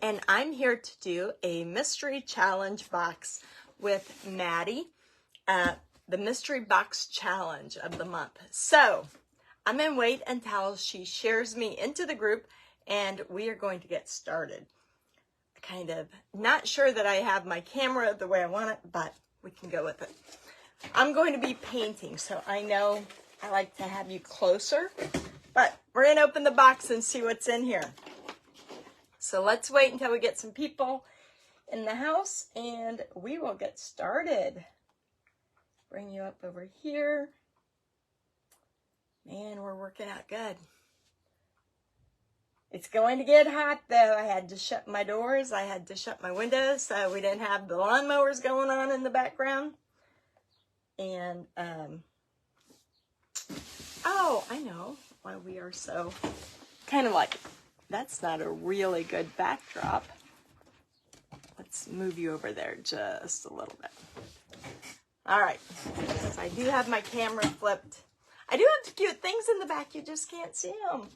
and I'm here to do a mystery challenge box with Maddie, the mystery box challenge of the month. So I'm gonna wait until she shares me into the group and we are going to get started. Kind of not sure that I have my camera the way I want it, but we can go with it. I'm going to be painting, so I know I like to have you closer, but we're gonna open the box and see what's in here. So let's wait until we get some people in the house and we will get started. Bring you up over here. Man, we're working out good. It's going to get hot though. I had to shut my doors. I had to shut my windows so we didn't have the lawnmowers going on in the background. And, oh, I know why we are so kind of like, that's not a really good backdrop. Let's move you over there just a little bit. All right, so I do have my camera flipped. I do have cute things in the back, you just can't see them.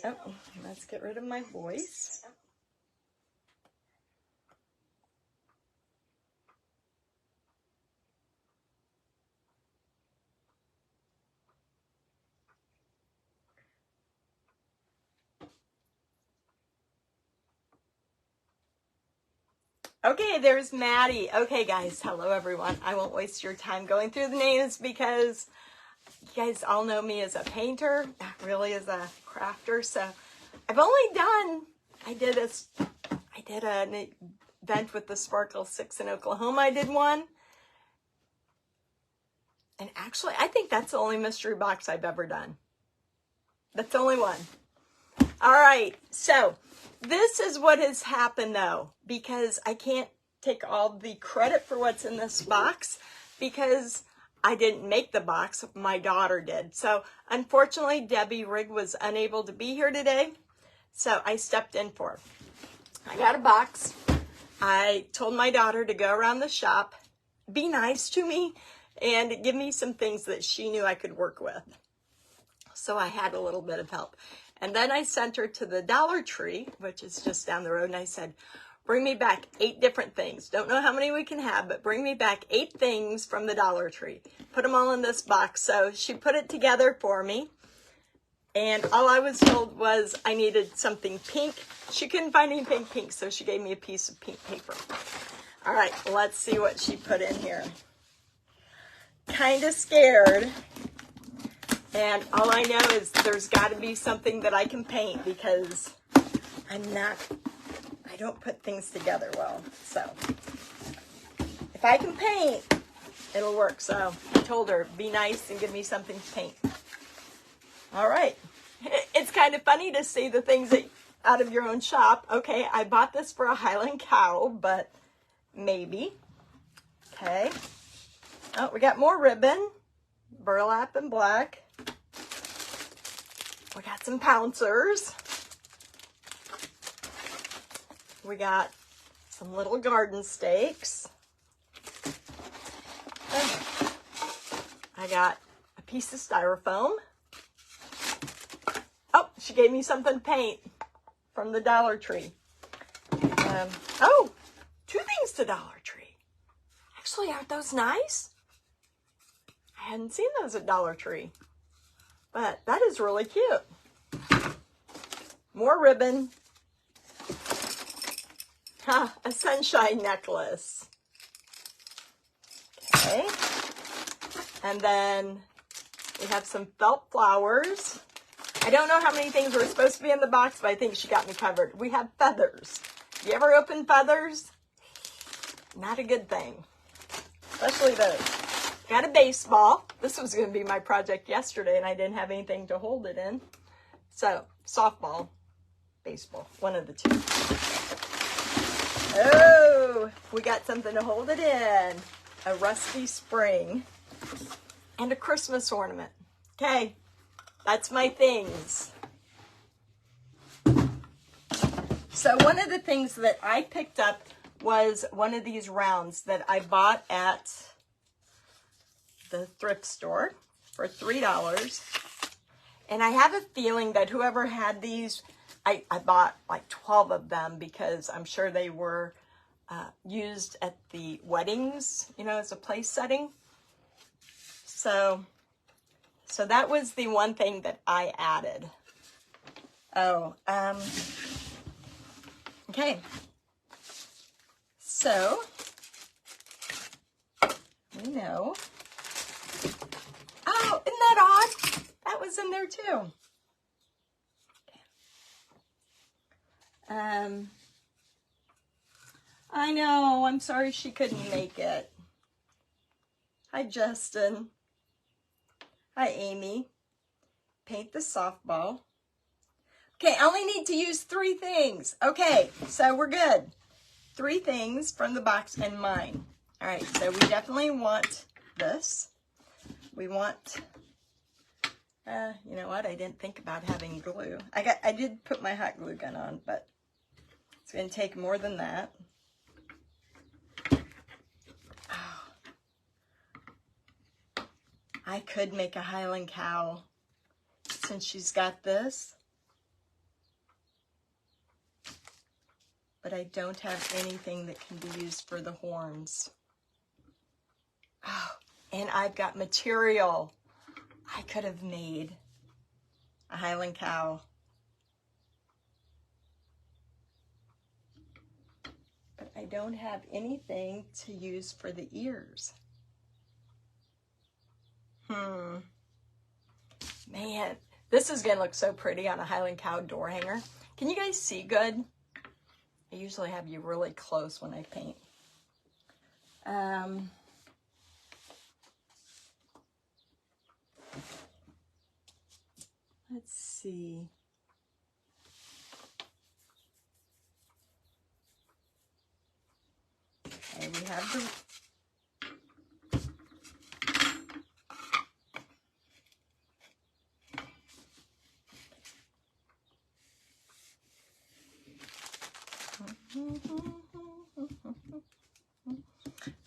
Oh, let's get rid of my voice. Okay, there's Maddie. Okay, guys, hello everyone. I won't waste your time going through the names because you guys all know me as a painter, not really as a crafter. So I've only done, I did an event with the Sparkle 6 in Oklahoma. I did one. And actually, I think that's the only mystery box I've ever done. That's the only one. All right, so this is what has happened though, because I can't take all the credit for what's in this box because I didn't make the box, my daughter did. So unfortunately, Debbie Rigg was unable to be here today, so I stepped in for her. I got a box. I told my daughter to go around the shop, be nice to me, and give me some things that she knew I could work with. So I had a little bit of help. And then I sent her to the Dollar Tree, which is just down the road, and I said, bring me back 8 different things. Don't know how many we can have, but bring me back 8 things from the Dollar Tree. Put them all in this box. So she put it together for me. And all I was told was I needed something pink. She couldn't find anything pink, so she gave me a piece of pink paper. All right, let's see what she put in here. Kind of scared. And all I know is there's got to be something that I can paint because I don't put things together well. So if I can paint, it'll work. So I told her, be nice and give me something to paint. All right. It's kind of funny to see the things that out of your own shop. Okay, I bought this for a Highland cow, but maybe. Okay. Oh, we got more ribbon, burlap and black. We got some pouncers. We got some little garden stakes. I got a piece of styrofoam. Oh, she gave me something to paint from the Dollar Tree. Oh, 2 things to Dollar Tree. Actually, aren't those nice? I hadn't seen those at Dollar Tree. But that is really cute. More ribbon. Ha, a sunshine necklace. Okay. And then we have some felt flowers. I don't know how many things were supposed to be in the box, but I think she got me covered. We have feathers. You ever open feathers? Not a good thing. Especially those. Got a baseball. This was going to be my project yesterday, and I didn't have anything to hold it in. So, softball, baseball, one of the 2. Oh, we got something to hold it in. A rusty spring and a Christmas ornament. Okay, that's my things. So, one of the things that I picked up was one of these rounds that I bought at the thrift store for $3. And I have a feeling that whoever had these I bought like 12 of them because I'm sure they were used at the weddings, you know, as a place setting. So that was the one thing that I added. Oh, okay. So we know. Oh, isn't that odd? That was in there too. Okay. I know, I'm sorry she couldn't make it. Hi, Justin. Hi, Amy. Paint the softball. Okay, I only need to use 3 things. Okay, so we're good. 3 things from the box and mine. All right, so we definitely want this. We want, you know what? I didn't think about having glue. I did put my hot glue gun on, but it's going to take more than that. Oh. I could make a Highland cow since she's got this. But I don't have anything that can be used for the horns. Oh, and I've got material. I could have made a Highland cow. But I don't have anything to use for the ears. Man, this is going to look so pretty on a Highland cow door hanger. Can you guys see good? I usually have you really close when I paint. Let's see. Okay, we have the...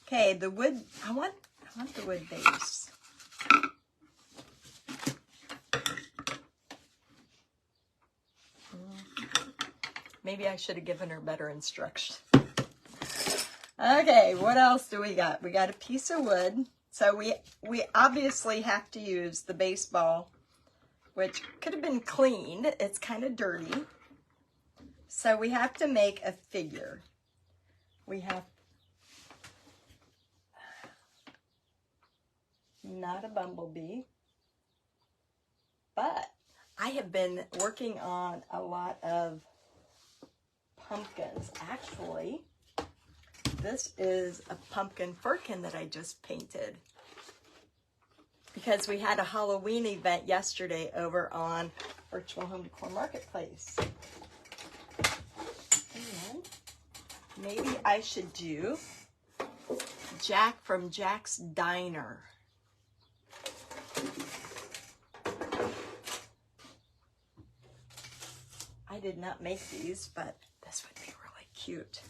Okay, the wood, I want the wood base. Maybe I should have given her better instructions. Okay, what else do we got? We got a piece of wood. So we obviously have to use the baseball, which could have been cleaned. It's kind of dirty. So we have to make a figure. We have not a bumblebee, but I have been working on a lot of pumpkins. Actually, this is a pumpkin firkin that I just painted because we had a Halloween event yesterday over on Virtual Home Decor Marketplace. And maybe I should do Jack from Jack's Diner. I did not make these, but this would be really cute.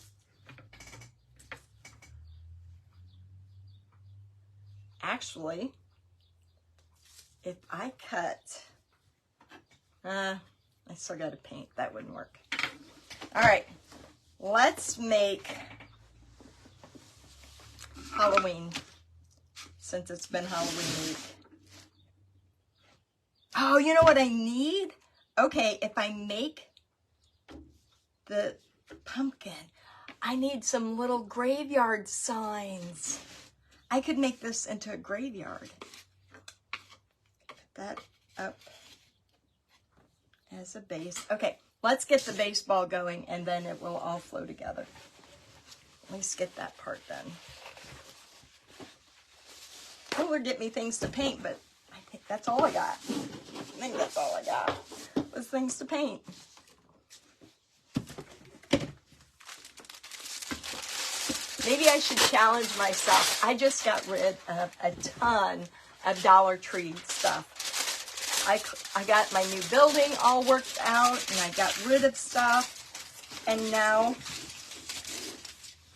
Actually, if I cut, I still got to paint. That wouldn't work. All right, let's make Halloween, since it's been Halloween week. Oh, you know what I need? Okay, if I make the pumpkin, I need some little graveyard signs. I could make this into a graveyard. Put that up as a base. Okay, let's get the baseball going and then it will all flow together. At least get that part done. Cooler get me things to paint, but I think that's all I got. I think that's all I got was things to paint. Maybe I should challenge myself. I just got rid of a ton of Dollar Tree stuff. I got my new building all worked out and I got rid of stuff and now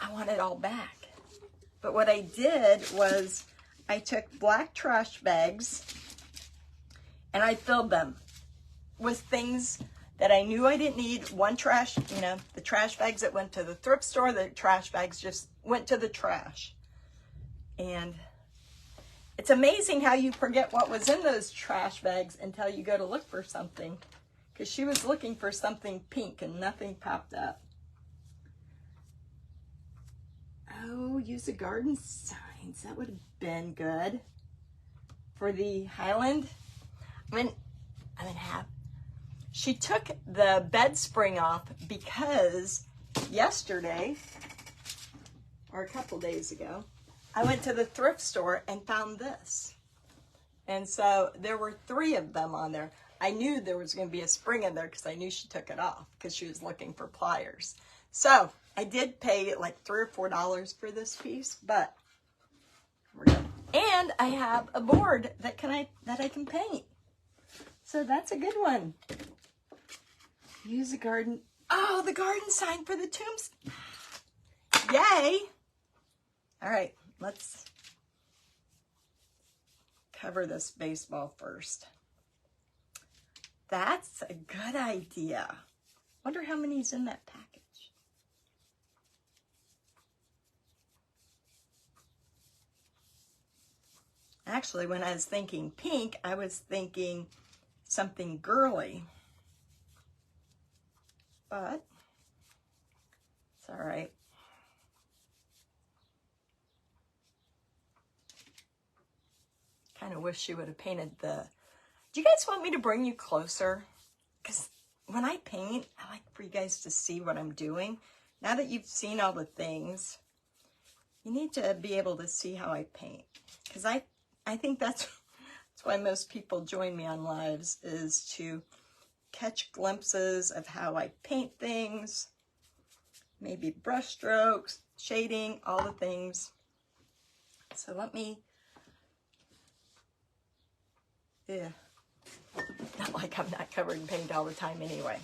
I want it all back. But what I did was I took black trash bags and I filled them with things that I knew I didn't need. One trash, you know, the trash bags that went to the thrift store, the trash bags just went to the trash. And it's amazing how you forget what was in those trash bags until you go to look for something. Because she was looking for something pink and nothing popped up. Oh, use a garden signs. That would have been good for the Highland. I'm gonna have. She took the bed spring off because yesterday, or a couple days ago, I went to the thrift store and found this. And so there were 3 of them on there. I knew there was going to be a spring in there because I knew she took it off because she was looking for pliers. So I did pay like $3 or $4 for this piece, but we're good. And I have a board that I can paint. So that's a good one. Use a garden. Oh, the garden sign for the tombs. Yay. All right, let's cover this baseball first. That's a good idea. Wonder how many's in that package. Actually, when I was thinking pink, I was thinking something girly. But it's all right. Kind of wish she would have painted the... Do you guys want me to bring you closer? Because when I paint, I like for you guys to see what I'm doing. Now that you've seen all the things, you need to be able to see how I paint. Because I think that's why most people join me on lives, is to catch glimpses of how I paint things, maybe brush strokes, shading, all the things. So let me... Yeah. Not like I'm not covered in paint all the time anyway.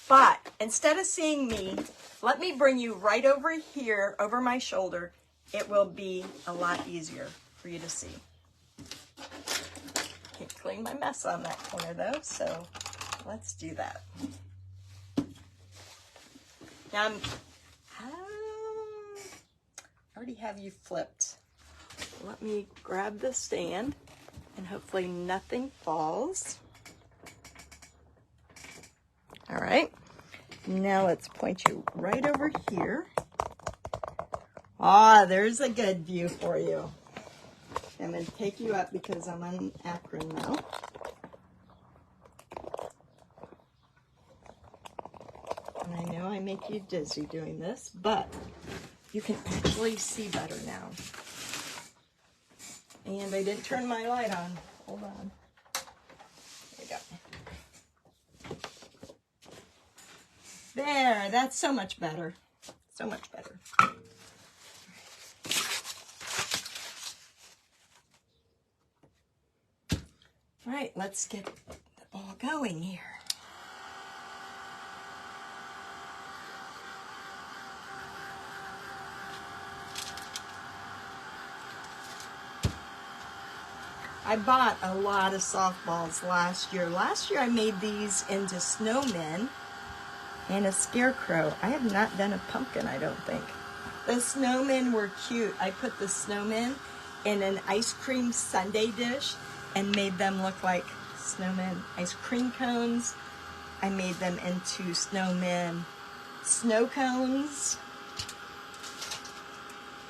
But instead of seeing me, let me bring you right over here, over my shoulder. It will be a lot easier for you to see. Can't clean my mess on that corner though, so let's do that. Now I already have you flipped. Let me grab the stand and hopefully nothing falls. All right, now let's point you right over here. Ah, there's a good view for you. I'm going to take you up because I'm on Akron now. And I know I make you dizzy doing this, but you can actually see better now. And I didn't turn my light on. Hold on. There we go. There, that's so much better. So much better. All right, let's get the ball going here. I bought a lot of softballs last year. Last year I made these into snowmen and a scarecrow. I have not done a pumpkin, I don't think. The snowmen were cute. I put the snowmen in an ice cream sundae dish and made them look like snowmen ice cream cones. I made them into snowmen snow cones.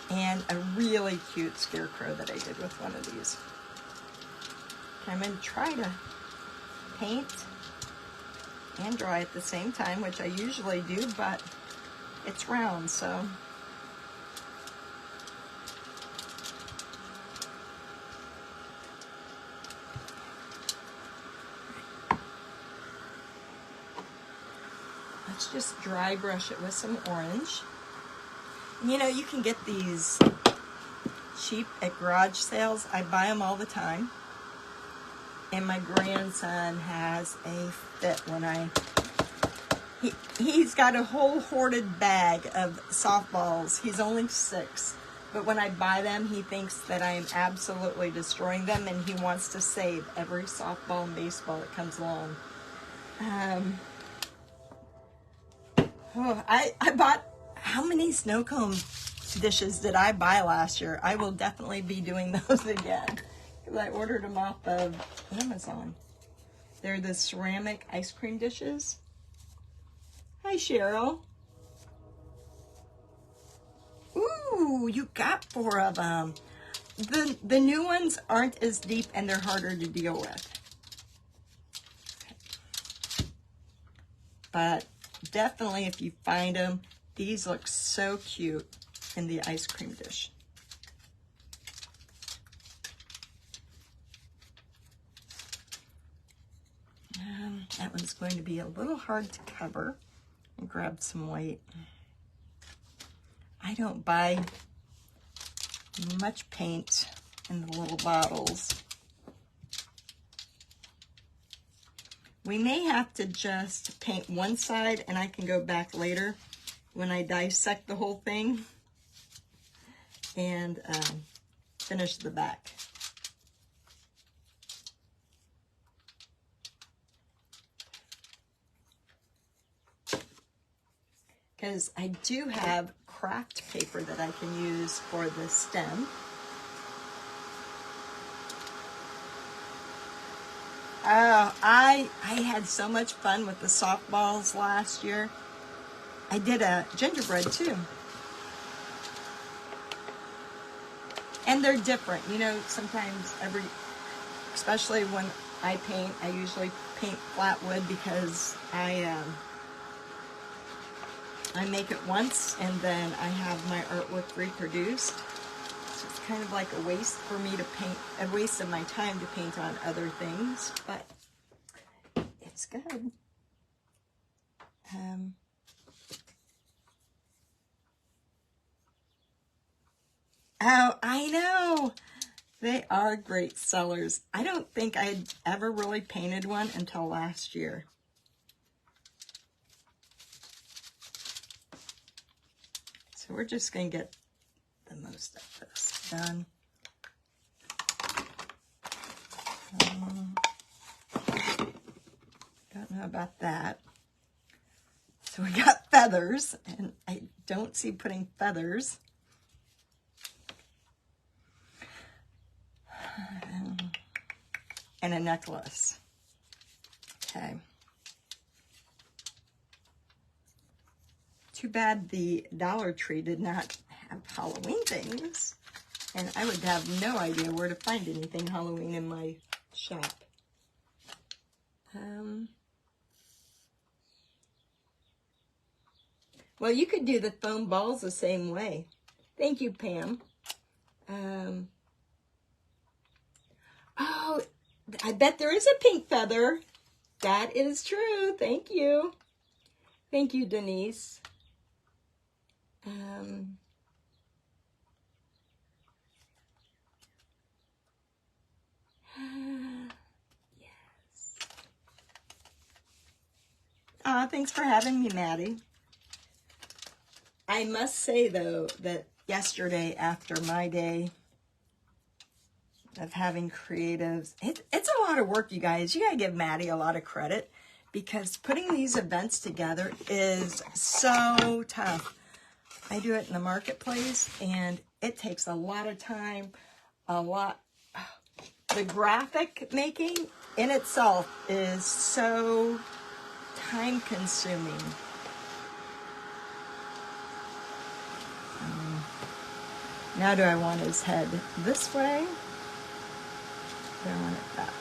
And a really cute scarecrow that I did with one of these. I'm going to try to paint and draw at the same time, which I usually do, but it's round, so. Let's just dry brush it with some orange. You know, you can get these cheap at garage sales. I buy them all the time. And my grandson has a fit when he's got a whole hoarded bag of softballs. He's only 6, but when I buy them, he thinks that I am absolutely destroying them, and he wants to save every softball and baseball that comes along. Oh, I bought, how many snow cone dishes did I buy last year? I will definitely be doing those again. Because I ordered them off of Amazon. They're the ceramic ice cream dishes. Hi, Cheryl. Ooh, you got 4 of them. The new ones aren't as deep and they're harder to deal with. But definitely if you find them, these look so cute in the ice cream dish. That one's going to be a little hard to cover. And grab some white. I don't buy much paint in the little bottles. We may have to just paint one side and I can go back later when I dissect the whole thing and finish the back. Because I do have craft paper that I can use for the stem. Oh, I had so much fun with the softballs last year. I did a gingerbread too. And they're different, you know, sometimes especially when I paint, I usually paint flat wood because I make it once and then I have my artwork reproduced. So it's kind of like a waste for me to paint, a waste of my time to paint on other things, but it's good. Oh, I know. They are great sellers. I don't think I had ever really painted one until last year. So we're just going to get the most of this done. Don't know about that. So we got feathers, and I don't see putting feathers. And a necklace. Okay. Too bad the Dollar Tree did not have Halloween things. And I would have no idea where to find anything Halloween in my shop. Well, you could do the foam balls the same way. Thank you, Pam. Oh, I bet there is a pink feather. That is true. Thank you. Thank you, Denise. Yes. Thanks for having me, Maddie. I must say, though, that yesterday, after my day of having creatives, it's a lot of work, you guys. You gotta give Maddie a lot of credit because putting these events together is so tough. I do it in the marketplace and it takes a lot of time, the graphic making in itself is so time consuming. Now do I want his head this way? Do I want it that way?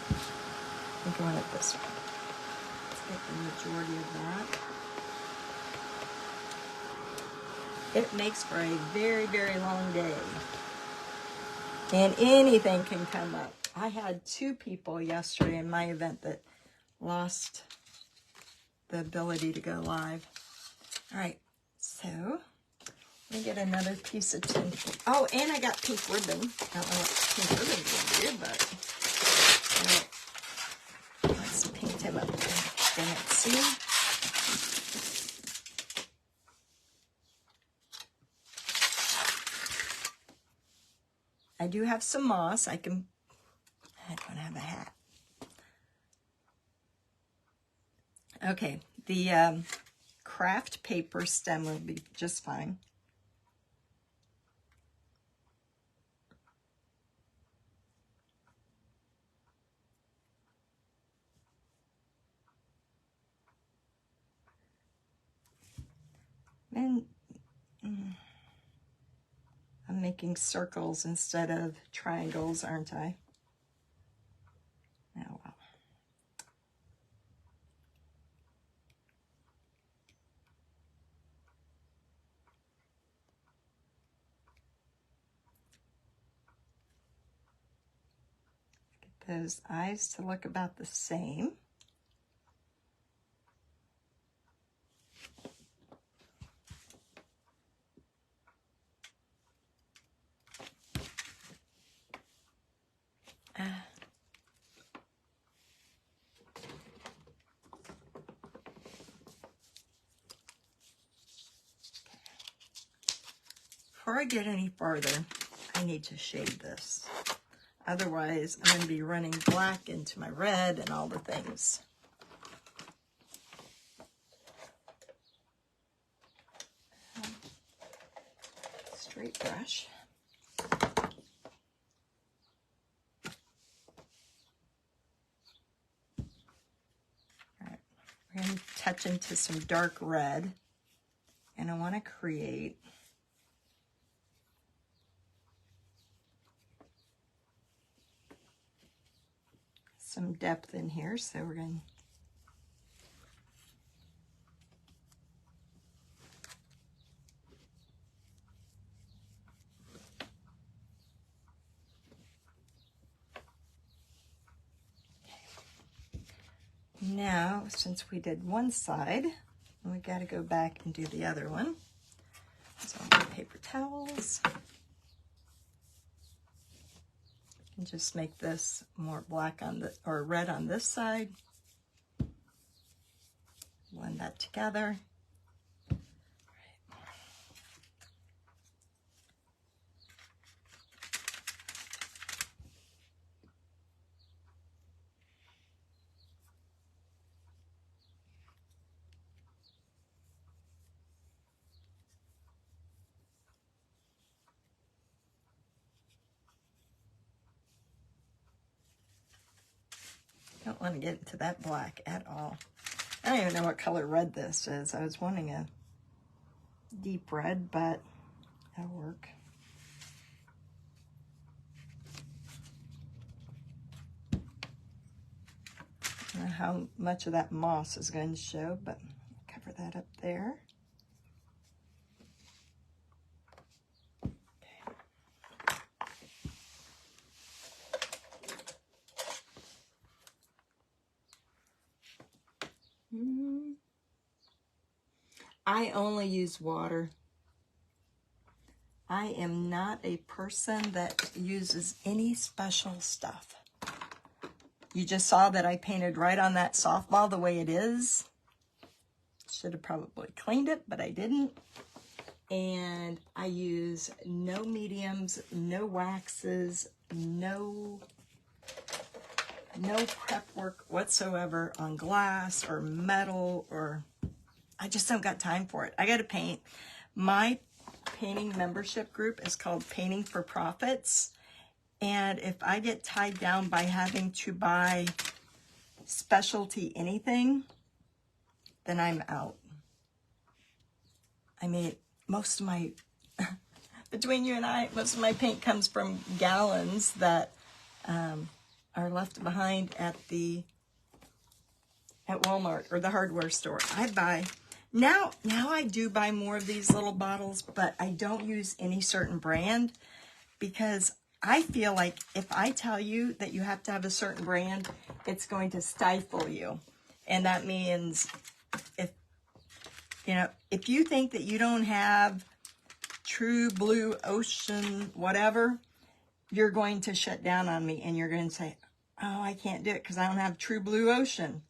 I think I want it this way. Let's get the majority of that. It makes for a very, very long day. And anything can come up. I had 2 people yesterday in my event that lost the ability to go live. All right, so let me get another piece of tin. Oh, and I got pink ribbon. I don't know what pink ribbon will do, but let's paint him up. Dang it, see? I do have some moss. I don't have a hat. craft paper stem will be just fine. And I'm making circles instead of triangles, aren't I? Oh, well. Get those eyes to look about the same. Before I get any farther, I need to shade this. Otherwise, I'm going to be running black into my red and all the things. Straight brush. All right, we're going to touch into some dark red, and I want to create some depth in here, so we're going now, since we did one side, we got to go back and do the other one. So I'll get paper towels and just make this more black on the, or red on this side. Blend that together. Don't want to get into that black at all. I don't even know what color red this is. I was wanting a deep red, but that'll work. I don't know how much of that moss is going to show, but I'll cover that up there. I only use water. I am not a person that uses any special stuff. You just saw that I painted right on that softball the way it is. Should have probably cleaned it, but I didn't. And I use no mediums, no waxes, no prep work whatsoever on glass or metal, or I just don't got time for it. I got to paint. My painting membership group is called Painting for Profits. And if I get tied down by having to buy specialty anything, then I'm out. I mean, most of my, between you and I, most of my paint comes from gallons that are left behind at Walmart or the hardware store. I buy, now I do buy more of these little bottles, but I don't use any certain brand because I feel like if I tell you that you have to have a certain brand, it's going to stifle you. And that means if you think that you don't have True Blue Ocean, whatever, you're going to shut down on me and you're going to say, oh, I can't do it because I don't have True Blue Ocean.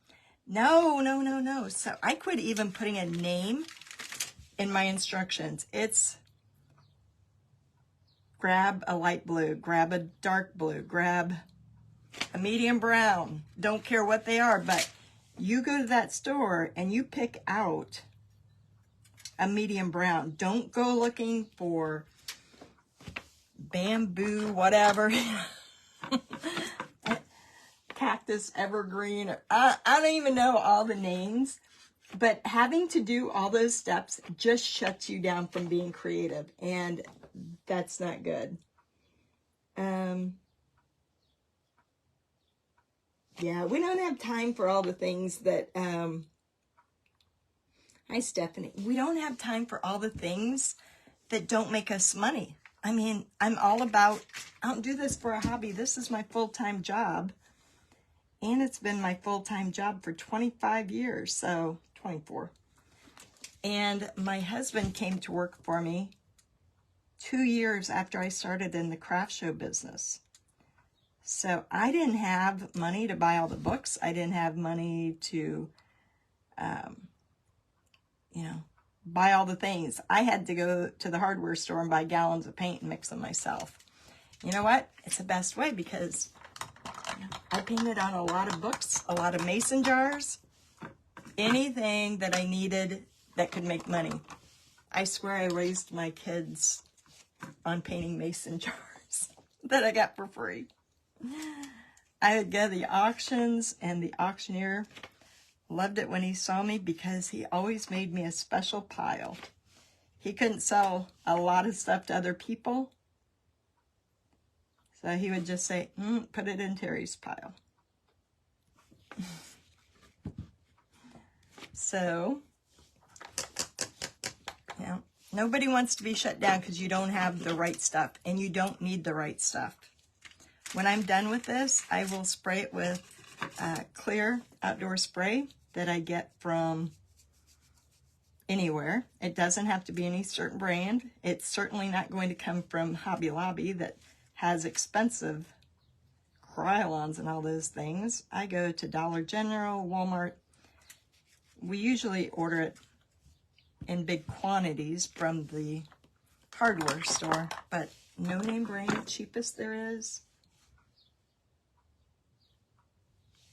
No. So I quit even putting a name in my instructions. It's grab a light blue, grab a dark blue, grab a medium brown. Don't care what they are, but you go to that store and you pick out a medium brown. Don't go looking for bamboo, whatever. Cactus, evergreen. I don't even know all the names. But having to do all those steps just shuts you down from being creative. And that's not good. Yeah, we don't have time for all the things that, hi Stephanie, we don't have time for all the things that don't make us money. I mean, I'm all about, I don't do this for a hobby. This is my full-time job. And it's been my full-time job for 25 years, so 24. And my husband came to work for me 2 years after I started in the craft show business. So I didn't have money to buy all the books. I didn't have money to, buy all the things. I had to go to the hardware store and buy gallons of paint and mix them myself. You know what? It's the best way because I painted on a lot of books, a lot of mason jars, anything that I needed that could make money. I swear I raised my kids on painting mason jars that I got for free. I would go to the auctions, and the auctioneer loved it when he saw me because he always made me a special pile. He couldn't sell a lot of stuff to other people, so he would just say, put it in Terry's pile. So, yeah, nobody wants to be shut down because you don't have the right stuff, and you don't need the right stuff. When I'm done with this, I will spray it with clear outdoor spray that I get from anywhere. It doesn't have to be any certain brand. It's certainly not going to come from Hobby Lobby that has expensive Krylons and all those things. I go to Dollar General, Walmart. We usually order it in big quantities from the hardware store, but no name brand, cheapest there is.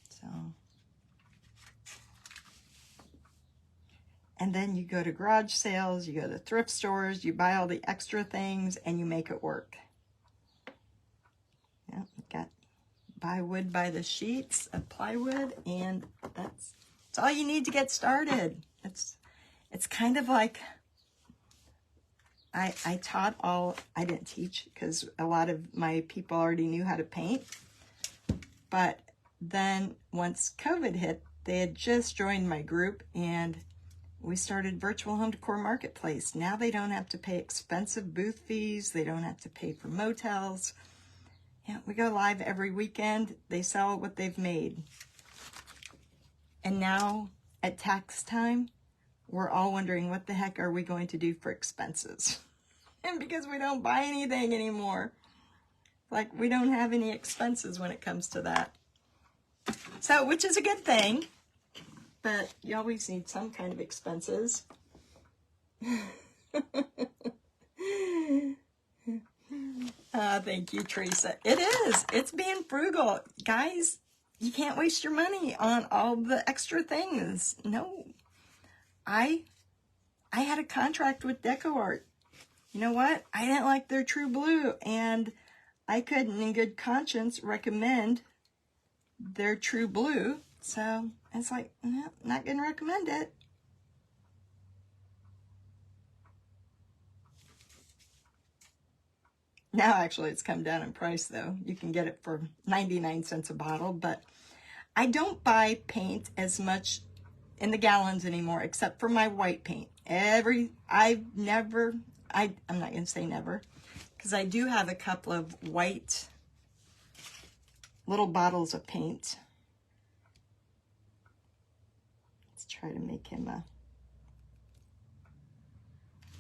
So, and then you go to garage sales, you go to thrift stores, you buy all the extra things, and you make it work. Yeah, got buy wood by the sheets of plywood, and that's all you need to get started. It's kind of like I didn't teach because a lot of my people already knew how to paint, but then once COVID hit, they had just joined my group, and we started Virtual Home Decor Marketplace. Now they don't have to pay expensive booth fees. They don't have to pay for motels. Yeah, we go live every weekend. They sell what they've made. And now at tax time, we're all wondering what the heck are we going to do for expenses? And because we don't buy anything anymore. Like, we don't have any expenses when it comes to that. So, which is a good thing, but you always need some kind of expenses. Thank you, Teresa. It is. It's being frugal. Guys, you can't waste your money on all the extra things. No. I had a contract with Decor. You know what? I didn't like their True Blue, and I couldn't in good conscience recommend their True Blue, so it's like, no, not gonna recommend it. Now actually it's come down in price though. You can get it for 99 cents a bottle, but I don't buy paint as much in the gallons anymore, except for my white paint. I'm not gonna say never, because I do have a couple of white little bottles of paint. Let's try to make him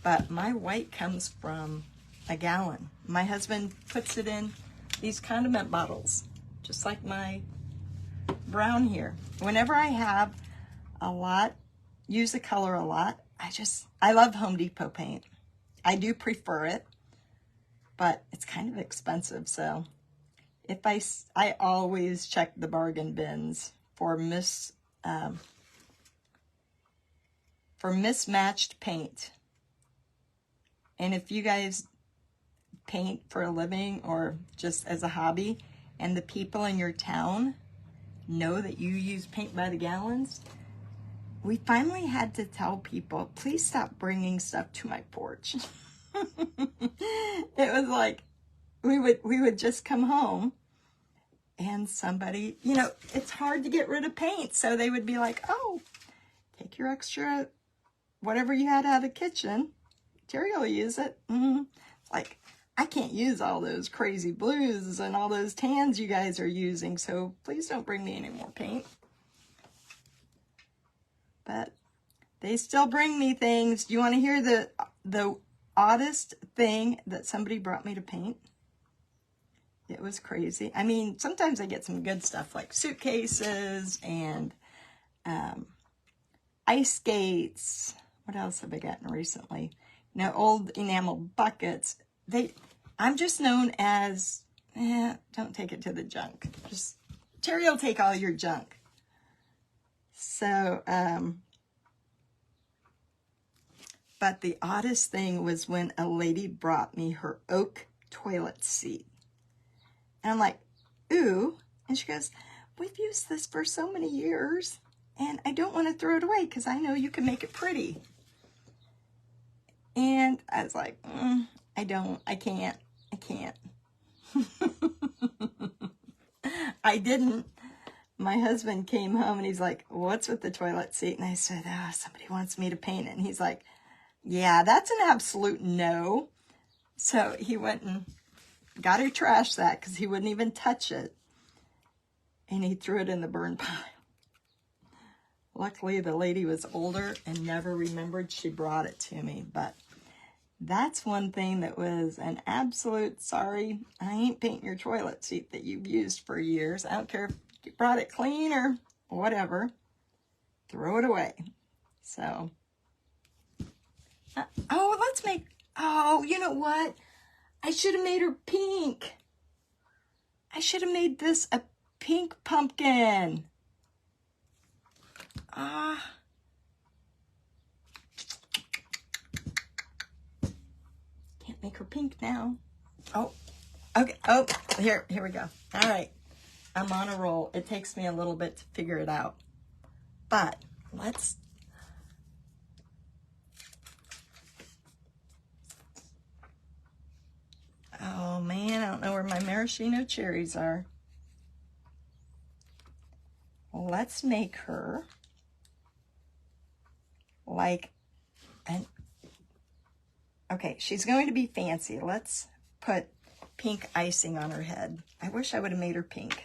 but my white comes from a gallon. My husband puts it in these condiment bottles, just like my brown here. Whenever I have a lot, use the color a lot, I love Home Depot paint. I do prefer it, but it's kind of expensive, so if I always check the bargain bins for for mismatched paint. And if you guys paint for a living or just as a hobby, and the people in your town know that you use paint by the gallons, we finally had to tell people, please stop bringing stuff to my porch. It was like, we would just come home and somebody, you know, it's hard to get rid of paint. So they would be like, oh, take your extra, whatever you had out of the kitchen. Terry will use it. Like, I can't use all those crazy blues and all those tans you guys are using. So please don't bring me any more paint. But they still bring me things. Do you want to hear the oddest thing that somebody brought me to paint? It was crazy. I mean, sometimes I get some good stuff like suitcases and ice skates. What else have I gotten recently? You know, old enamel buckets. I'm just known as, don't take it to the junk. Just, Terry will take all your junk. So, but the oddest thing was when a lady brought me her oak toilet seat. And I'm like, ooh. And she goes, we've used this for so many years, and I don't want to throw it away because I know you can make it pretty. And I was like, I can't. I didn't. My husband came home and he's like, what's with the toilet seat? And I said, oh, somebody wants me to paint it. And he's like, yeah, that's an absolute no. So he went and got her trash that because he wouldn't even touch it. And he threw it in the burn pile. Luckily, the lady was older and never remembered she brought it to me. But that's one thing that was an absolute sorry. I ain't painting your toilet seat that you've used for years. I don't care if you brought it clean or whatever. Throw it away. So, oh, you know what? I should have made her pink. I should have made this a pink pumpkin. Can't make her pink now. Oh, okay. Oh, here we go. All right. I'm on a roll. It takes me a little bit to figure it out. But let's... Oh, man, I don't know where my maraschino cherries are. Let's make her like an... Okay, she's going to be fancy. Let's put pink icing on her head. I wish I would have made her pink.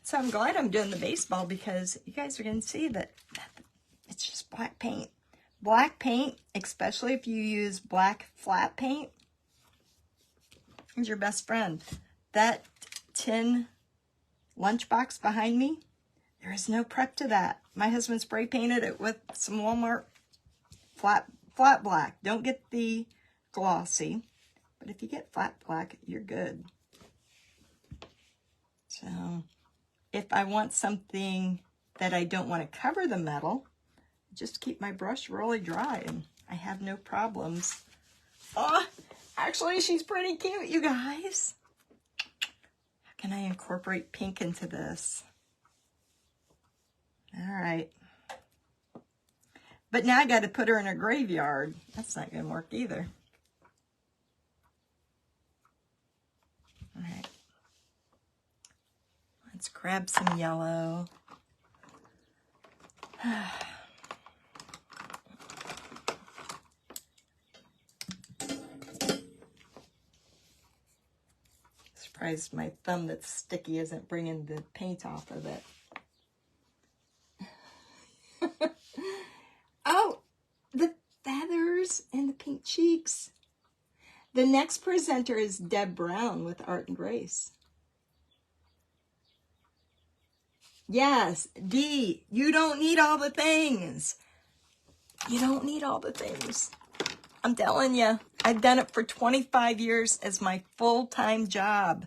So I'm glad I'm doing the baseball because you guys are going to see that it's just black paint. Black paint, especially if you use black flat paint, is your best friend. That tin lunchbox behind me, there is no prep to that. My husband spray painted it with some Walmart flat black. Don't get the glossy, but if you get flat black, you're good. So if I want something that I don't want to cover the metal, just keep my brush really dry and I have no problems. Oh, actually she's pretty cute, you guys. How can I incorporate pink into this? All right. But now I got to put her in a graveyard. That's not going to work either. All right. Let's grab some yellow. Surprised my thumb that's sticky isn't bringing the paint off of it. Oh, the feathers and the pink cheeks. The next presenter is Deb Brown with Art and Grace. Yes, D, you don't need all the things. You don't need all the things. I'm telling you, I've done it for 25 years as my full-time job.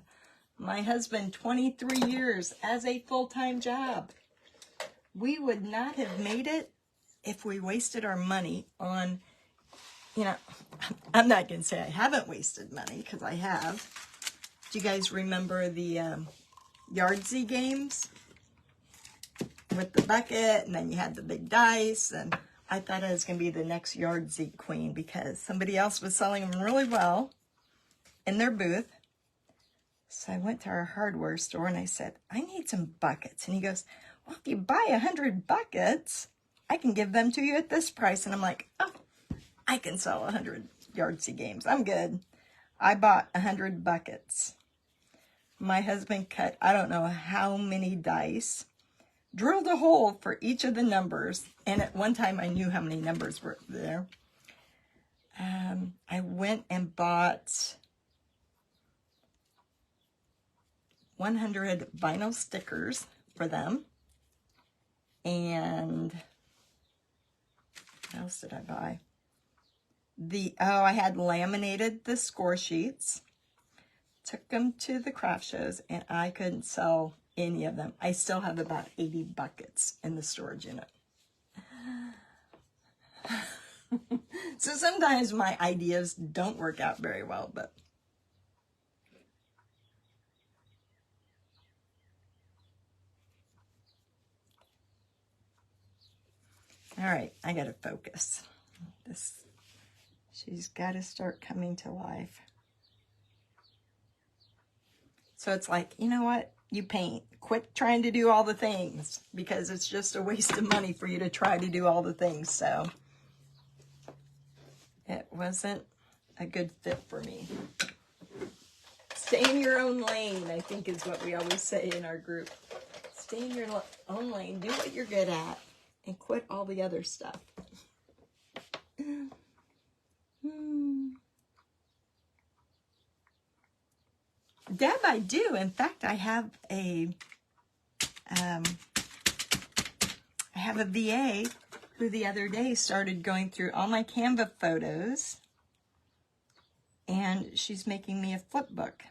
My husband, 23 years as a full-time job. We would not have made it if we wasted our money on, you know, I'm not going to say I haven't wasted money, because I have. Do you guys remember the Yahtzee games? With the bucket, and then you had the big dice, and I thought I was going to be the next Yahtzee queen because somebody else was selling them really well in their booth. So I went to our hardware store and I said, I need some buckets. And he goes, well, if you buy 100 buckets, I can give them to you at this price. And I'm like, oh, I can sell 100 Yahtzee games. I'm good. I bought 100 buckets. My husband cut, I don't know how many dice, drilled a hole for each of the numbers, and at one time I knew how many numbers were there. I went and bought 100 vinyl stickers for them, and what else did I buy? I had laminated the score sheets, took them to the craft shows, and I couldn't sell any of them. I still have about 80 buckets in the storage unit. So sometimes my ideas don't work out very well, but all right, I gotta focus. She's gotta start coming to life. So it's like, you know what? You paint. Quit trying to do all the things, because it's just a waste of money for you to try to do all the things. So it wasn't a good fit for me. Stay in your own lane, I think is what we always say in our group. Stay in your own lane. Do what you're good at and quit all the other stuff. Deb, I do. In fact, I have a VA who the other day started going through all my Canva photos, and she's making me a flip book.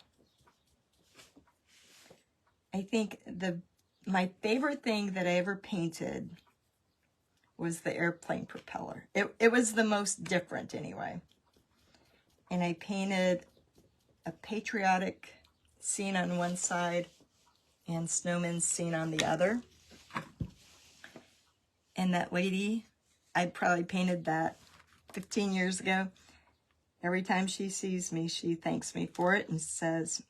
I think my favorite thing that I ever painted was the airplane propeller. It was the most different anyway. And I painted a patriotic scene on one side and snowman scene on the other. And that lady, I probably painted that 15 years ago. Every time she sees me, she thanks me for it and says,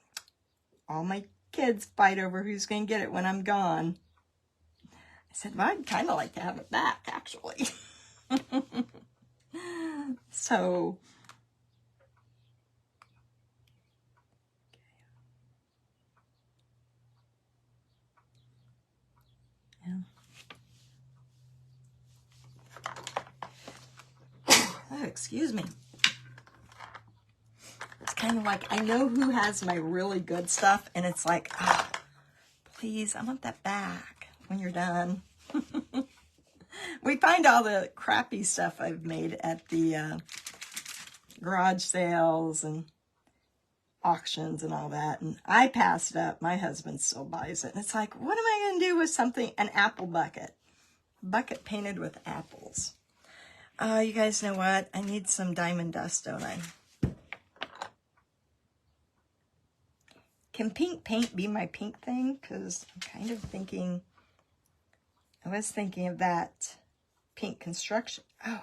all my kids fight over who's going to get it when I'm gone. I said, well, I'd kind of like to have it back, actually. So, yeah. Oh, excuse me. It's kind of like, I know who has my really good stuff, and it's like, oh, please, I want that back when you're done. We find all the crappy stuff I've made at the garage sales and auctions and all that, and I passed it up. My husband still buys it, and it's like, what am I going to do with something, an apple bucket? Bucket painted with apples. Oh, you guys know what? I need some diamond dust, don't I? Can pink paint be my pink thing? Because I'm kind of thinking, I was thinking of that pink construction. Oh,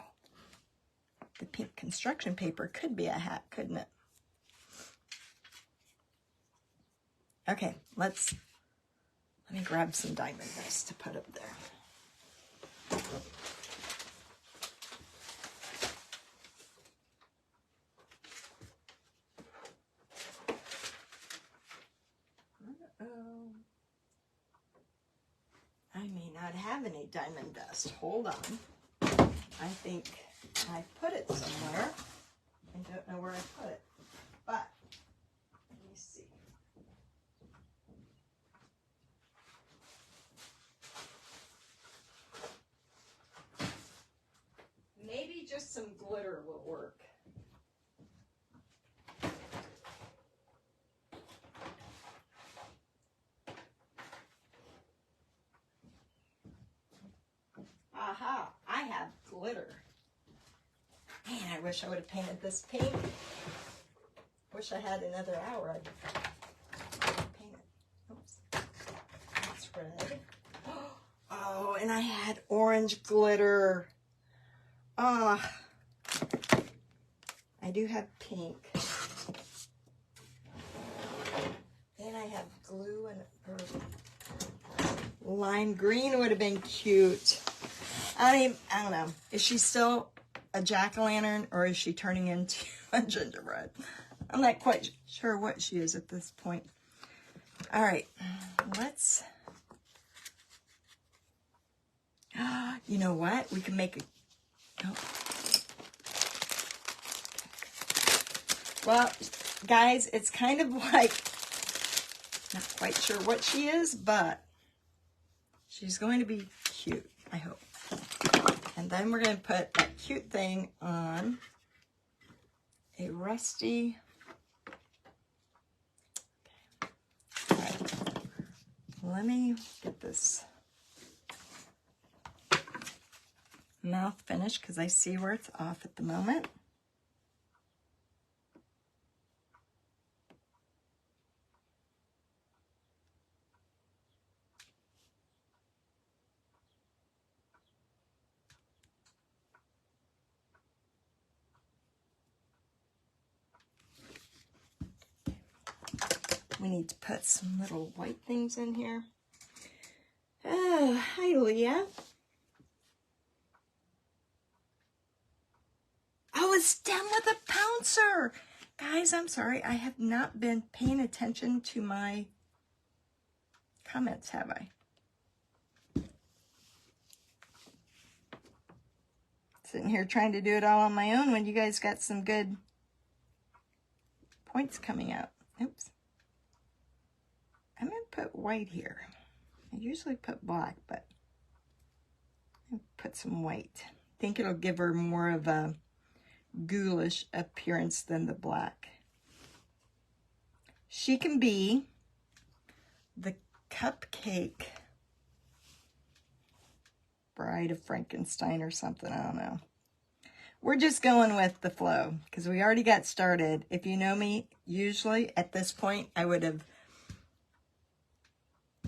the pink construction paper could be a hat, couldn't it? Okay, let me grab some diamond dust to put up there. I may not have any diamond dust. Hold on. I think I put it somewhere. I don't know where I put it, but let me see. some glitter will work. Aha, I have glitter. Man, I wish I would have painted this pink. Wish I had another hour. I'd paint it. Oops. That's red. Oh, and I had orange glitter. Ah, I do have pink. And I have glue and lime green would have been cute. I don't know. Is she still a jack-o'-lantern or is she turning into a gingerbread? I'm not quite sure what she is at this point. All right, let's, you know what? We can make a, oh. Well, guys, it's kind of like, not quite sure what she is, but she's going to be cute, I hope. And then we're going to put that cute thing on a rusty, okay. All right, let me get this mouth finished because I see where it's off at the moment. We need to put some little white things in here. Oh, hi, Leah. Oh, a stem with a pouncer. Guys, I'm sorry. I have not been paying attention to my comments, have I? Sitting here trying to do it all on my own when you guys got some good points coming out. Oops. I'm going to put white here. I usually put black, but I'm going to put some white. I think it'll give her more of a ghoulish appearance than the black. She can be the cupcake bride of Frankenstein or something. I don't know. We're just going with the flow because we already got started. If you know me, usually at this point I would have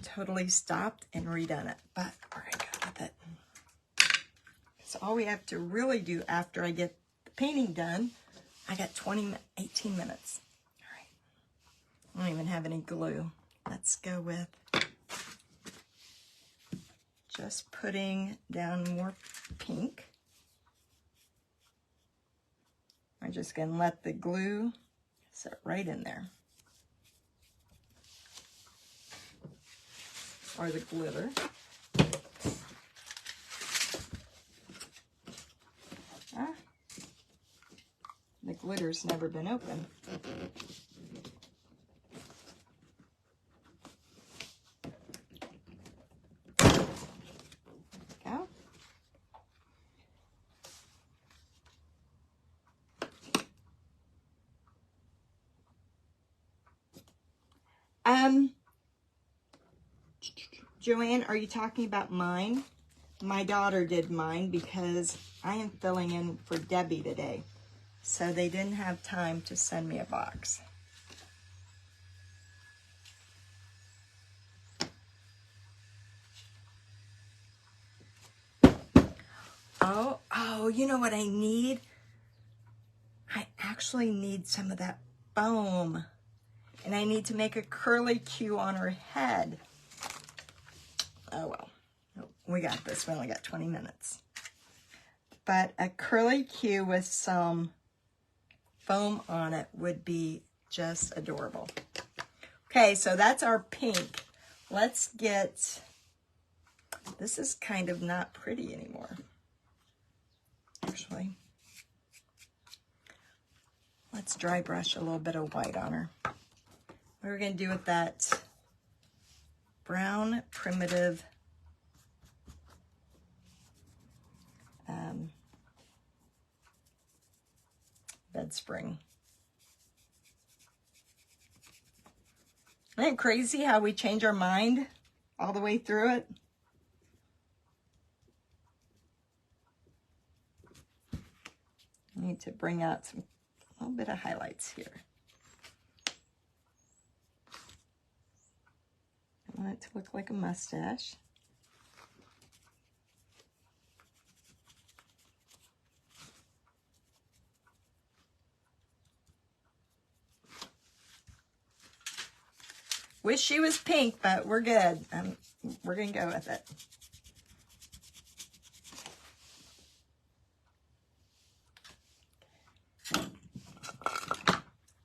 totally stopped and redone it, but we're gonna go with it. So all we have to really do after I get the painting done, I got 18 minutes. All right, I don't even have any glue. Let's go with just putting down more pink. I'm just gonna let the glue sit right in there. Or the glitter. Ah, the glitter's never been open. Go. Joanne, are you talking about mine? My daughter did mine because I am filling in for Debbie today. So they didn't have time to send me a box. Oh, you know what I need? I actually need some of that foam. And I need to make a curly Q on her head. Oh well, we got this. We only got 20 minutes. But a curly Q with some foam on it would be just adorable. Okay, so that's our pink. Let's get, this is kind of not pretty anymore, actually. Let's dry brush a little bit of white on her. What we're going to do with that brown primitive bed spring. Isn't it crazy how we change our mind all the way through it? I need to bring out a little bit of highlights here. I want it to look like a mustache. Wish she was pink, but we're good. We're going to go with it.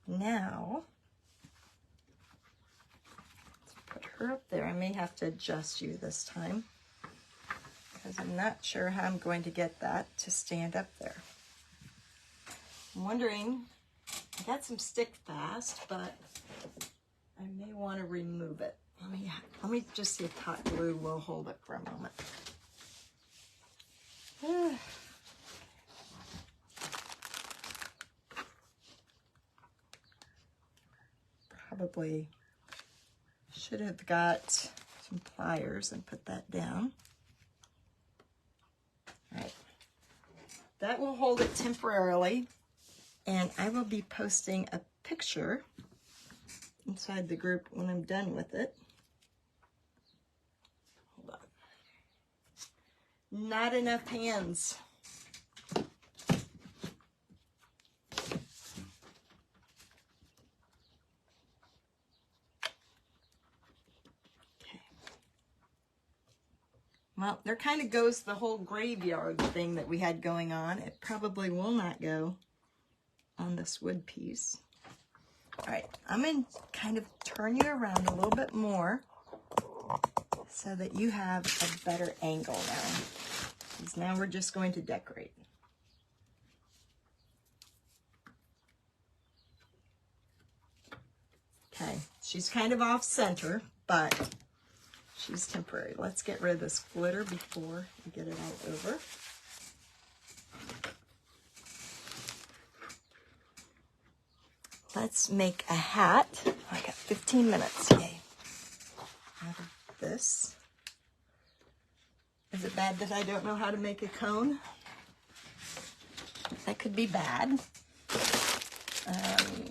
Now, let's put her up there. I may have to adjust you this time because I'm not sure how I'm going to get that to stand up there. I'm wondering, I got some stick fast, but I may want to remove it. Let me just see if hot glue will hold it for a moment. Probably should have got some pliers and put that down. All right. That will hold it temporarily, and I will be posting a picture inside the group when I'm done with it. Hold on. Not enough hands. Well, there kind of goes the whole graveyard thing that we had going on. It probably will not go on this wood piece. All right, I'm going to kind of turn you around a little bit more so that you have a better angle now. Because now we're just going to decorate. Okay, she's kind of off center, but she's temporary. Let's get rid of this glitter before we get it all over. Let's make a hat. I got 15 minutes, yay. Out of this. Is it bad that I don't know how to make a cone? That could be bad. It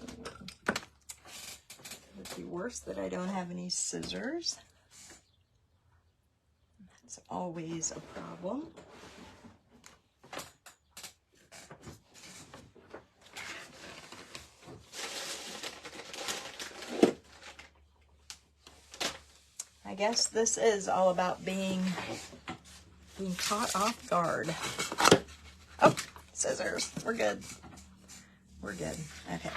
would be worse that I don't have any scissors. That's always a problem. I guess this is all about being caught off guard. Oh, scissors. We're good. We're good. Okay.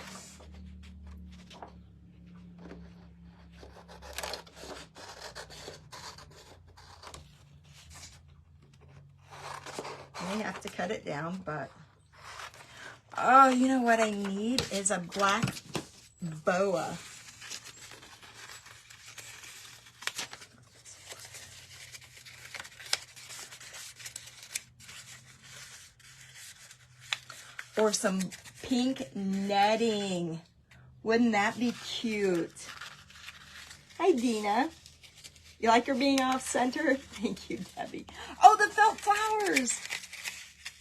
I may have to cut it down, but oh, you know what I need is a black boa. Or some pink netting. Wouldn't that be cute? Hi, Dina. You like her being off center? Thank you, Debbie. Oh, the felt flowers.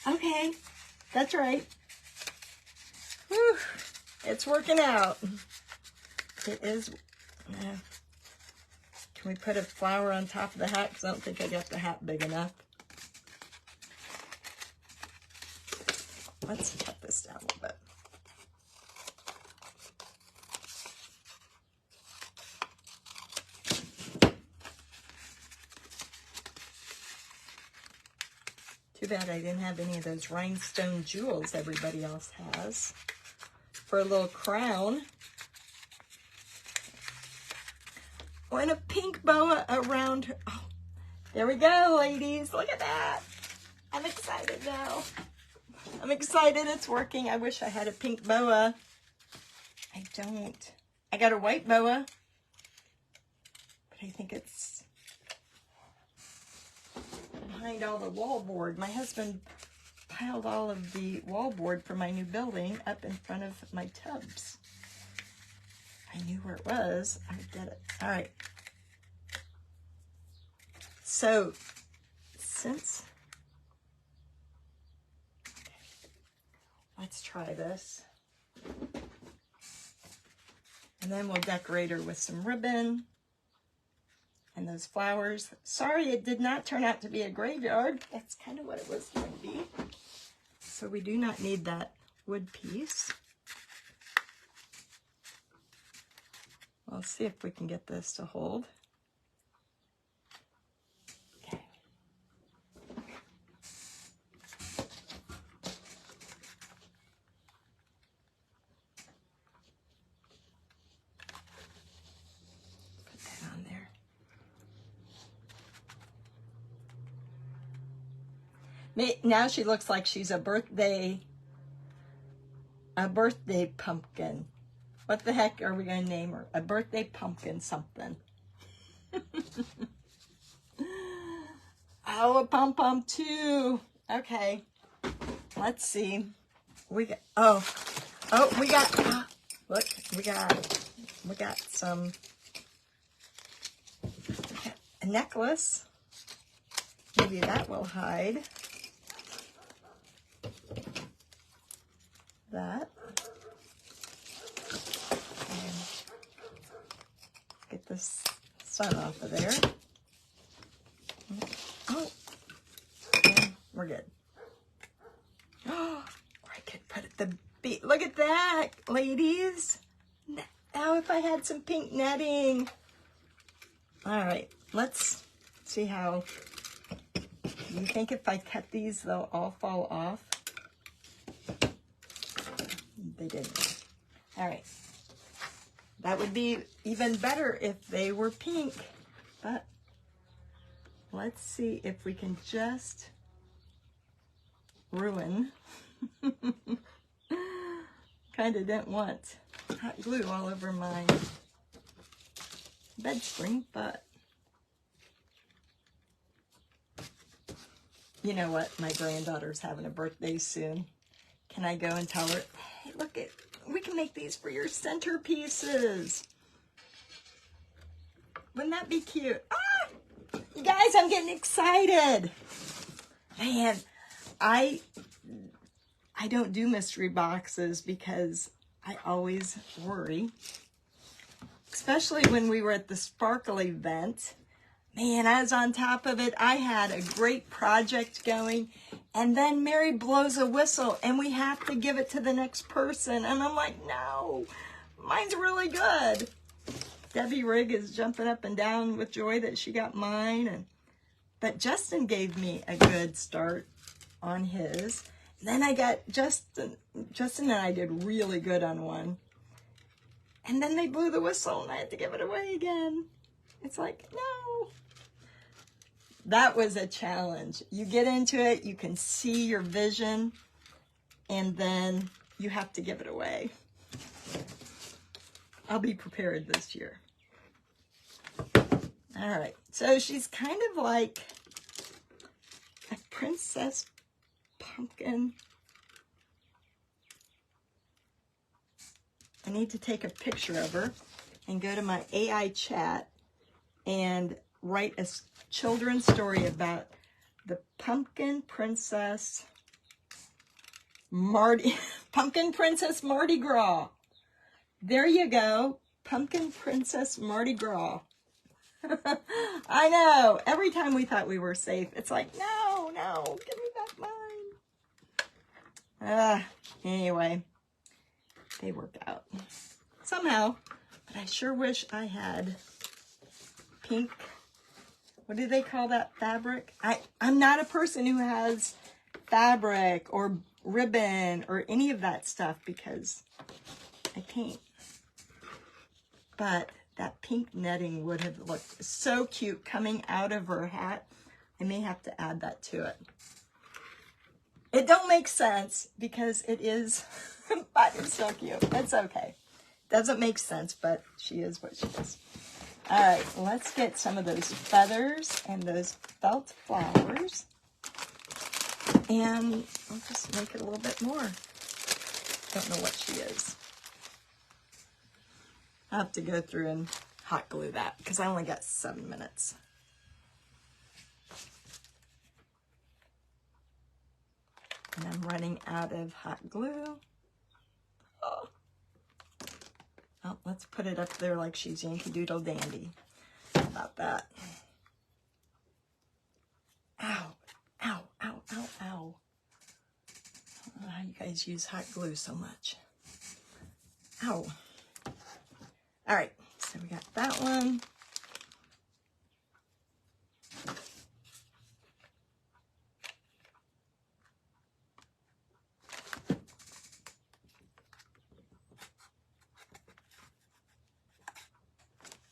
Okay, that's right. Whew. It's working out. It is. Can we put a flower on top of the hat? Because I don't think I got the hat big enough. Let's cut this down a little bit. Too bad I didn't have any of those rhinestone jewels everybody else has for a little crown. Oh, and a pink boa around her. Oh, there we go, ladies. Look at that. I'm excited now. I'm excited it's working. I wish I had a pink boa. I don't. I got a white boa, but I think it's behind all the wallboard. My husband piled all of the wallboard for my new building up in front of my tubs. I knew where it was. I would get it. All right. So, let's try this. And then we'll decorate her with some ribbon and those flowers. Sorry, it did not turn out to be a graveyard. That's kind of what it was going to be. So we do not need that wood piece. Let's see if we can get this to hold. Okay. Put that on there. Now she looks like she's a birthday pumpkin. What the heck are we going to name her? A birthday pumpkin something. Oh, a pom-pom too. Okay. Let's see. We got, we got, look, we got a necklace. Maybe that will hide that. Get this sun off of there. Oh, and we're good. Oh, I could put the beat. Look at that, ladies. Now, if I had some pink netting. All right, let's see how. Do you think if I cut these, they'll all fall off? They didn't. All right. That would be even better if they were pink, but let's see if we can just ruin. Kind of didn't want hot glue all over my bed spring, but you know what? My granddaughter's having a birthday soon. Can I go and tell her, hey, look at, we can make these for your centerpieces. Wouldn't that be cute? Ah! You guys, I'm getting excited. Man, I don't do mystery boxes because I always worry. Especially when we were at the Sparkle event. Man, I was on top of it. I had a great project going. And then Mary blows a whistle and we have to give it to the next person. And I'm like, no, mine's really good. Debbie Rigg is jumping up and down with joy that she got mine. But Justin gave me a good start on his. Then I got Justin and I did really good on one. And then they blew the whistle and I had to give it away again. It's like, no. That was a challenge. You get into it, you can see your vision, and then you have to give it away. I'll be prepared this year. All right, so she's kind of like a princess pumpkin. I need to take a picture of her and go to my AI chat and write a children's story about the pumpkin princess Pumpkin Princess Mardi Gras. There you go. Pumpkin Princess Mardi Gras. I know. Every time we thought we were safe, it's like, no, give me back mine. Anyway, they worked out somehow. But I sure wish I had pink. What do they call that fabric? I'm not a person who has fabric or ribbon or any of that stuff because I paint. But that pink netting would have looked so cute coming out of her hat. I may have to add that to it. It don't make sense because it is, but it's so cute. It's okay. Doesn't make sense, but she is what she is. All right, let's get some of those feathers and those felt flowers. And I'll just make it a little bit more. Don't know what she is. I'll have to go through and hot glue that because I only got 7 minutes. And I'm running out of hot glue. Oh. Oh, let's put it up there like she's Yankee Doodle Dandy. How about that? Ow, ow, ow, ow, ow. I don't know how you guys use hot glue so much. Ow. All right, so we got that one.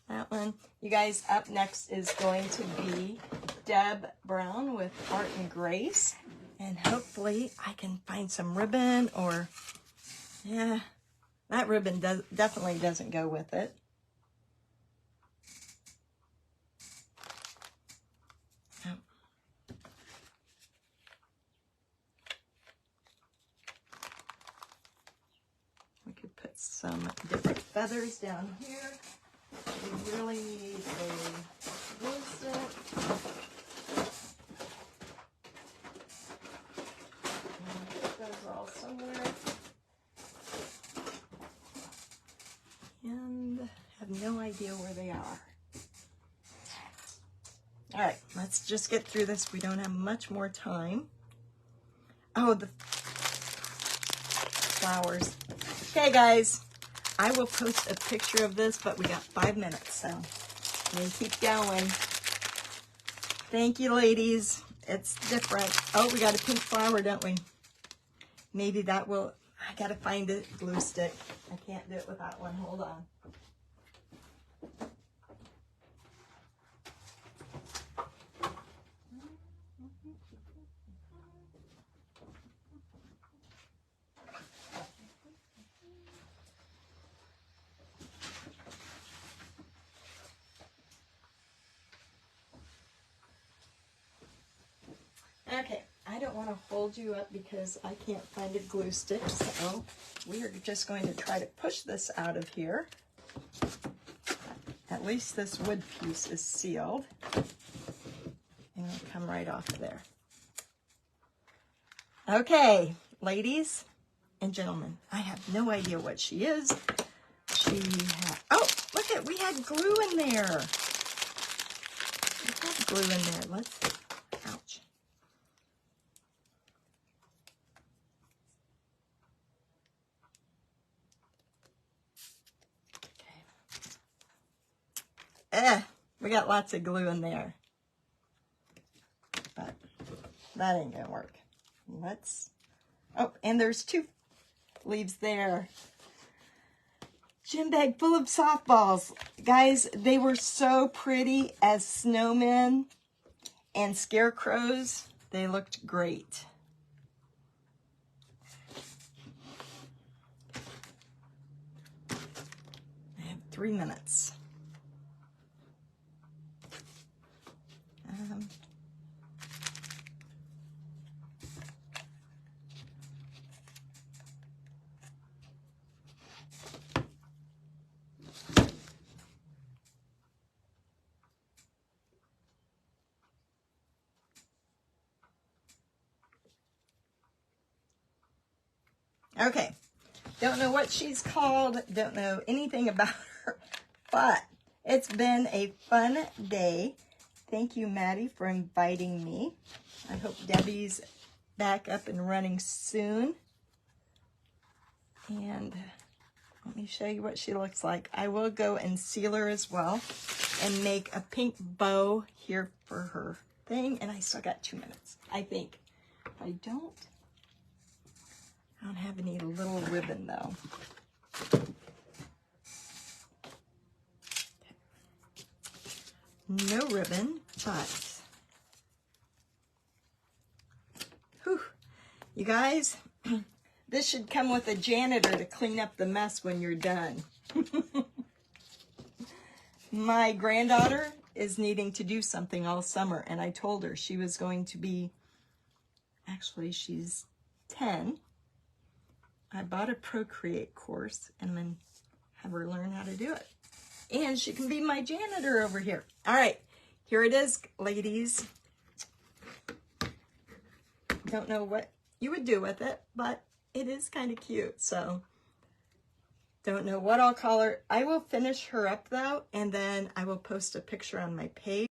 That one. You guys, up next is going to be Deb Brown with Art and Grace. And hopefully I can find some ribbon or, yeah, that ribbon definitely doesn't go with it. Oh. We could put some different feathers down here. We really need a glue stick. Put those all somewhere. And have no idea where they are. All right, let's just get through this. We don't have much more time. Oh, the flowers. Okay, guys. I will post a picture of this, but we got 5 minutes, so we keep going. Thank you, ladies. It's different. Oh, we got a pink flower, don't we? Maybe that will, I gotta find a glue stick. I can't do it without one. Hold on. Okay, I don't want to hold you up because I can't find a glue stick, so we are just going to try to push this out of here. At least this wood piece is sealed. And it'll come right off there. Okay, ladies and gentlemen, I have no idea what she is. She had, oh, look at, we had glue in there. We had glue in there. Let's, ouch. We got lots of glue in there. But that ain't gonna work. Let's, oh, and there's 2 leaves there. Gym bag full of softballs. Guys, they were so pretty as snowmen and scarecrows. They looked great. I have 3 minutes. Okay, don't know what she's called, don't know anything about her, but it's been a fun day. Thank you, Maddie, for inviting me. I hope Debbie's back up and running soon. And let me show you what she looks like. I will go and seal her as well and make a pink bow here for her thing. And I still got 2 minutes, I think. I don't have any little ribbon though. No ribbon, but whew, you guys, this should come with a janitor to clean up the mess when you're done. My granddaughter is needing to do something all summer, and I told her she was going to be Actually, she's 10. I bought a Procreate course and then have her learn how to do it. And she can be my janitor over here. All right, here it is, ladies. Don't know what you would do with it, but it is kind of cute. So don't know what I'll call her. I will finish her up though, and then I will post a picture on my page.